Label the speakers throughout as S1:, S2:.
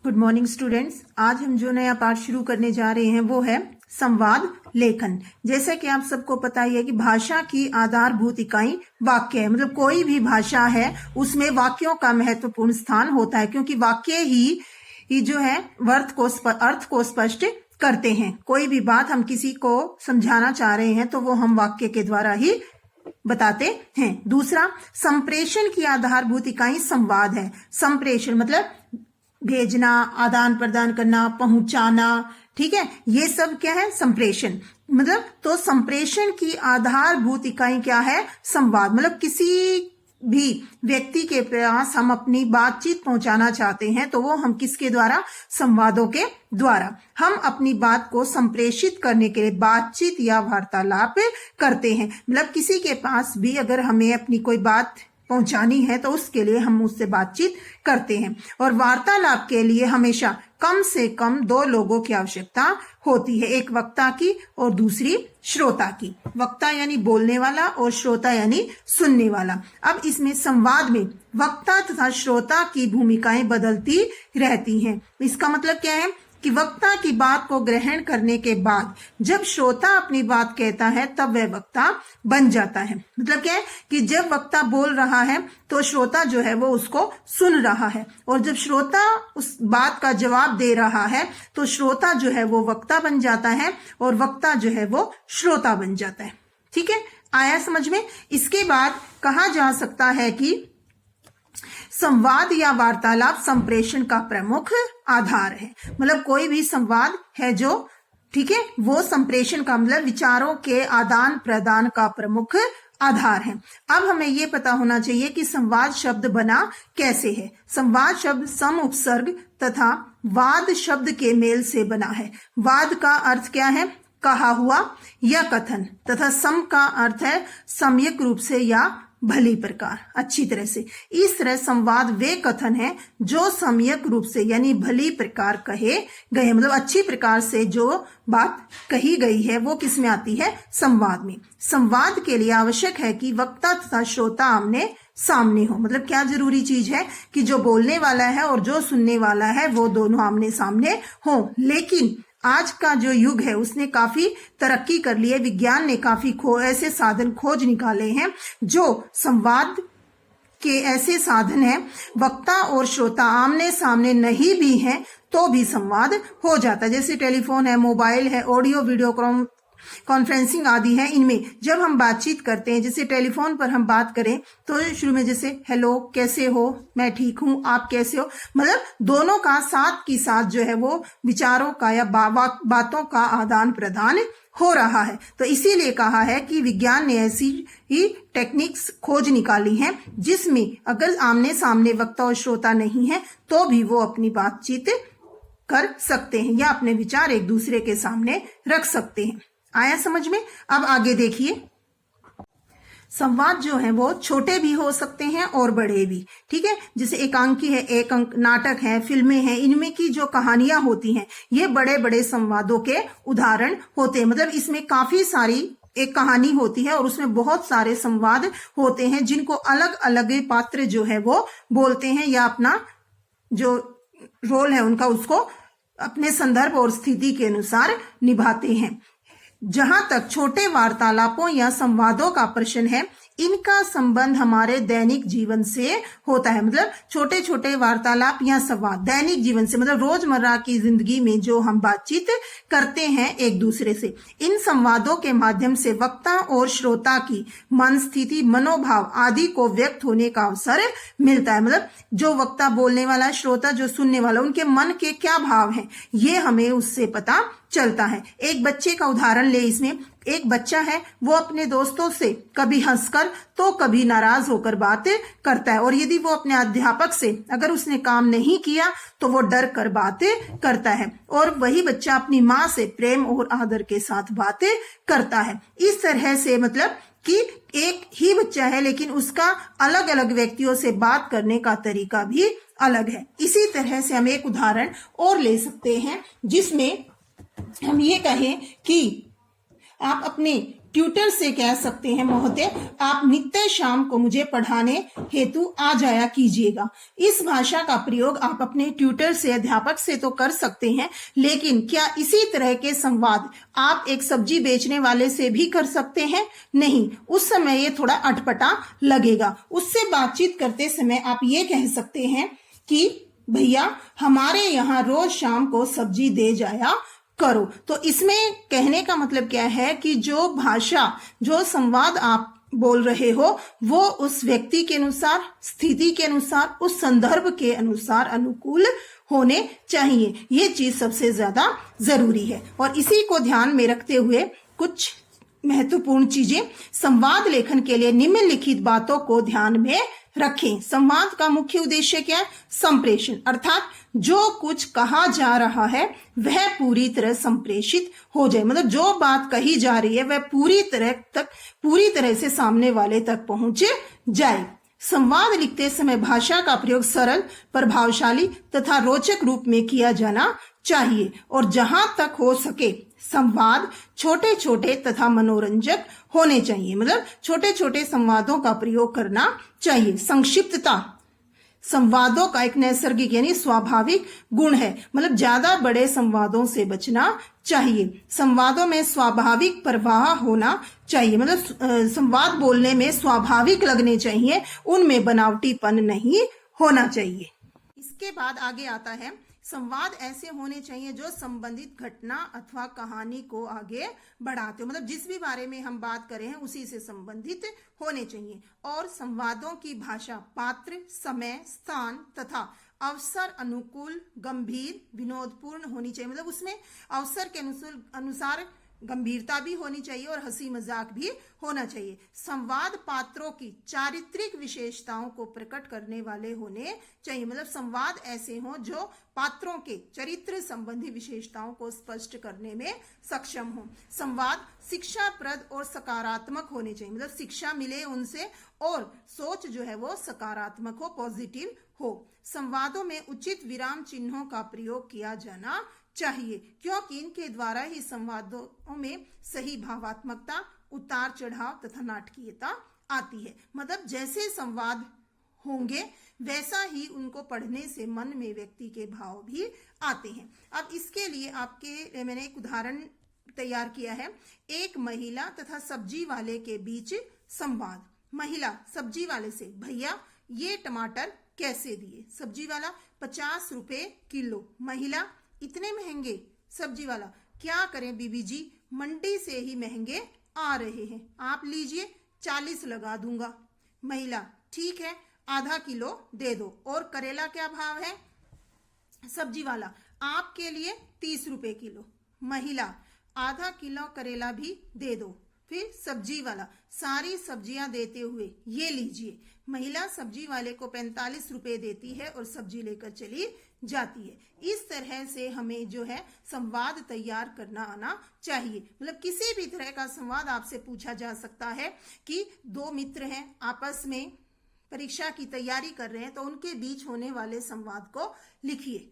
S1: Good morning students. आज हम जो नया पाठ शुरू करने जा रहे हैं वो है संवाद लेखन। जैसा कि आप सबको पता ही है कि भाषा की आधारभूत इकाई वाक्य है। मतलब कोई भी भाषा है उसमें वाक्यों का महत्वपूर्ण स्थान होता है, क्योंकि वाक्य ही जो है अर्थ को स्पष्ट करते हैं। कोई भी बात हम किसी को समझाना चाह रहे हैं तो वो हम वाक्य के द्वारा ही बताते हैं। दूसरा, संप्रेषण की आधारभूत इकाई संवाद है। संप्रेषण मतलब भेजना, आदान प्रदान करना, पहुंचाना, ठीक है, ये सब क्या है? संप्रेषण। मतलब तो संप्रेषण की आधारभूत इकाई क्या है? संवाद। मतलब किसी भी व्यक्ति के पास हम अपनी बातचीत पहुंचाना चाहते हैं तो वो हम किसके द्वारा? संवादों के द्वारा। हम अपनी बात को संप्रेषित करने के लिए बातचीत या वार्तालाप करते हैं। मतलब किसी के पास भी अगर हमें अपनी कोई बात पहुंचानी है तो उसके लिए हम उससे बातचीत करते हैं। और वार्तालाप के लिए हमेशा कम से कम दो लोगों की आवश्यकता होती है, एक वक्ता की और दूसरी श्रोता की। वक्ता यानी बोलने वाला और श्रोता यानी सुनने वाला। अब इसमें संवाद में वक्ता तथा श्रोता की भूमिकाएं बदलती रहती हैं। इसका मतलब क्या है कि वक्ता की बात को ग्रहण करने के बाद जब श्रोता अपनी बात कहता है तब वह वक्ता बन जाता है। मतलब क्या है कि जब वक्ता बोल रहा है तो श्रोता जो है वो उसको सुन रहा है, और जब श्रोता उस बात का जवाब दे रहा है तो श्रोता जो है वो वक्ता बन जाता है और वक्ता जो है वो श्रोता बन जाता है। ठीक है, आया समझ में? इसके बाद कहा जा सकता है कि संवाद या वार्तालाप संप्रेषण का प्रमुख आधार है। मतलब कोई भी संवाद है जो, ठीक है, वो संप्रेषण का मतलब विचारों के आदान प्रदान का प्रमुख आधार है। अब हमें ये पता होना चाहिए कि संवाद शब्द बना कैसे है। संवाद शब्द सम उपसर्ग तथा वाद शब्द के मेल से बना है। वाद का अर्थ क्या है? कहा हुआ या कथन, तथा सम का अर्थ है सम्यक रूप से या भली प्रकार, अच्छी तरह से। इस तरह संवाद वे कथन है जो सम्यक रूप से यानी भली प्रकार कहे गए, मतलब अच्छी प्रकार से जो बात कही गई है वो किस में आती है? संवाद में। संवाद के लिए आवश्यक है कि वक्ता तथा श्रोता आमने सामने हो। मतलब क्या जरूरी चीज है कि जो बोलने वाला है और जो सुनने वाला है वो दोनों आमने सामने हो। लेकिन आज का जो युग है उसने काफी तरक्की कर ली है। विज्ञान ने काफी ऐसे साधन खोज निकाले हैं जो संवाद के ऐसे साधन हैं, वक्ता और श्रोता आमने सामने नहीं भी हैं तो भी संवाद हो जाता है। जैसे टेलीफोन है, मोबाइल है, ऑडियो वीडियो कॉन्फ्रेंसिंग आदि है। इनमें जब हम बातचीत करते हैं, जैसे टेलीफोन पर हम बात करें तो शुरू में जैसे हेलो, कैसे हो, मैं ठीक हूं, आप कैसे हो, मतलब दोनों का साथ की साथ जो है वो विचारों का या बातों का आदान प्रदान हो रहा है। तो इसीलिए कहा है कि विज्ञान ने ऐसी ही टेक्निक्स खोज निकाली हैं जिसमें अगर आमने सामने वक्ता और श्रोता नहीं है तो भी वो अपनी बातचीत कर सकते हैं या अपने विचार एक दूसरे के सामने रख सकते हैं। आया समझ में? अब आगे देखिए, संवाद जो है वो छोटे भी हो सकते हैं और बड़े भी। ठीक है, जैसे एकांकी है, एक अंक नाटक है, फिल्में हैं, इनमें की जो कहानियां होती हैं ये बड़े बड़े संवादों के उदाहरण होते हैं। मतलब इसमें काफी सारी एक कहानी होती है और उसमें बहुत सारे संवाद होते हैं जिनको अलग अलग पात्र जो है वो बोलते हैं या अपना जो रोल है उनका उसको अपने संदर्भ और स्थिति के अनुसार निभाते हैं। जहां तक छोटे वार्तालापों या संवादों का प्रश्न है, इनका संबंध हमारे दैनिक जीवन से होता है। मतलब छोटे छोटे वार्तालाप या संवाद दैनिक जीवन से, मतलब रोजमर्रा की जिंदगी में जो हम बातचीत करते हैं एक दूसरे से, इन संवादों के माध्यम से वक्ता और श्रोता की मन स्थिति, मनोभाव आदि को व्यक्त होने का अवसर मिलता है। मतलब जो वक्ता बोलने वाला, श्रोता जो सुनने वाला, उनके मन के क्या भाव हैं ये हमें उससे पता चलता है। एक बच्चे का उदाहरण ले, इसमें एक बच्चा है वो अपने दोस्तों से कभी हंसकर तो कभी नाराज होकर बातें करता है, और यदि वो अपने अध्यापक से अगर उसने काम नहीं किया तो वो डर कर बातें करता है, और वही बच्चा अपनी माँ से प्रेम और आदर के साथ बातें करता है। इस तरह से मतलब कि एक ही बच्चा है लेकिन उसका अलग अलग व्यक्तियों से बात करने का तरीका भी अलग है। इसी तरह से हम एक उदाहरण और ले सकते हैं जिसमें हम ये कहें कि आप अपने ट्यूटर से कह सकते हैं, महोदय आप नित्य शाम को मुझे पढ़ाने हेतु आ जाया कीजिएगा। इस भाषा का प्रयोग आप अपने ट्यूटर से, अध्यापक से तो कर सकते हैं, लेकिन क्या इसी तरह के संवाद आप एक सब्जी बेचने वाले से भी कर सकते हैं? नहीं, उस समय ये थोड़ा अटपटा लगेगा। उससे बातचीत करते समय आप ये कह सकते हैं कि भैया हमारे यहाँ रोज शाम को सब्जी दे जाया करो। तो इसमें कहने का मतलब क्या है कि जो भाषा, जो संवाद आप बोल रहे हो वो उस व्यक्ति के अनुसार, स्थिति के अनुसार, उस संदर्भ के अनुसार अनुकूल होने चाहिए। ये चीज सबसे ज्यादा जरूरी है। और इसी को ध्यान में रखते हुए कुछ महत्वपूर्ण चीजें, संवाद लेखन के लिए निम्नलिखित बातों को ध्यान में रखें। संवाद का मुख्य उद्देश्य क्या है? संप्रेषण, अर्थात जो कुछ कहा जा रहा है वह पूरी तरह संप्रेषित हो जाए, मतलब जो बात कही जा रही है वह पूरी तरह से सामने वाले तक पहुंच जाए। संवाद लिखते समय भाषा का प्रयोग सरल, प्रभावशाली तथा रोचक रूप में किया जाना चाहिए और जहां तक हो सके संवाद छोटे छोटे तथा मनोरंजक होने चाहिए, मतलब छोटे छोटे संवादों का प्रयोग करना चाहिए। संक्षिप्तता संवादों का एक नैसर्गिक यानी स्वाभाविक गुण है, मतलब ज्यादा बड़े संवादों से बचना चाहिए। संवादों में स्वाभाविक प्रवाह होना चाहिए, मतलब संवाद बोलने में स्वाभाविक लगने चाहिए, उनमें बनावटीपन नहीं होना चाहिए। इसके बाद आगे आता है, संवाद ऐसे होने चाहिए जो संबंधित घटना अथवा कहानी को आगे बढ़ाते हो, मतलब जिस भी बारे में हम बात कर रहे हैं उसी से संबंधित होने चाहिए। और संवादों की भाषा पात्र, समय, स्थान तथा अवसर अनुकूल, गंभीर, विनोदपूर्ण होनी चाहिए, मतलब उसमें अवसर के अनुसार गंभीरता भी होनी चाहिए और हंसी मजाक भी होना चाहिए। संवाद पात्रों की चारित्रिक विशेषताओं को प्रकट करने वाले होने चाहिए, मतलब संवाद ऐसे हों जो पात्रों के चरित्र संबंधी विशेषताओं को स्पष्ट करने में सक्षम हो। संवाद शिक्षाप्रद और सकारात्मक होने चाहिए, मतलब शिक्षा मिले उनसे और सोच जो है वो सकारात्मक हो, पॉजिटिव हो। संवादों में उचित विराम चिन्हों का प्रयोग किया जाना चाहिए, क्योंकि इनके द्वारा ही संवादों में सही भावात्मकता, उतार चढ़ाव तथा नाटकीयता आती है। मतलब जैसे संवाद होंगे वैसा ही उनको पढ़ने से मन में व्यक्ति के भाव भी आते हैं। अब इसके लिए आपके मैंने एक उदाहरण तैयार किया है। एक महिला तथा सब्जी वाले के बीच संवाद। महिला सब्जी वाले से, भैया ये टमाटर कैसे दिए? सब्जी वाला 50 रुपए किलो। महिला इतने महंगे? सब्जी वाला क्या करें बीबी जी, मंडी से ही महंगे आ रहे हैं, आप लीजिए 40 लगा दूंगा। महिला ठीक है, आधा किलो दे दो। और करेला क्या भाव है? सब्जी वाला आपके लिए 30 रुपए किलो। महिला आधा किलो करेला भी दे दो। फिर सब्जी वाला सारी सब्जियां देते हुए ये लीजिए। महिला सब्जी वाले को 45 रुपए देती है और सब्जी लेकर चली जाती है। इस तरह से हमें जो है संवाद तैयार करना आना चाहिए। मतलब किसी भी तरह का संवाद आपसे पूछा जा सकता है कि दो मित्र हैं, आपस में परीक्षा की तैयारी कर रहे हैं, तो उनके बीच होने वाले संवाद को लिखिए।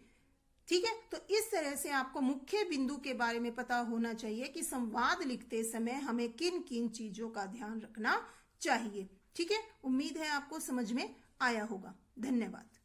S1: ठीक है, तो इस तरह से आपको मुख्य बिंदु के बारे में पता होना चाहिए कि संवाद लिखते समय हमें किन किन चीजों का ध्यान रखना चाहिए। ठीक है, उम्मीद है आपको समझ में आया होगा। धन्यवाद।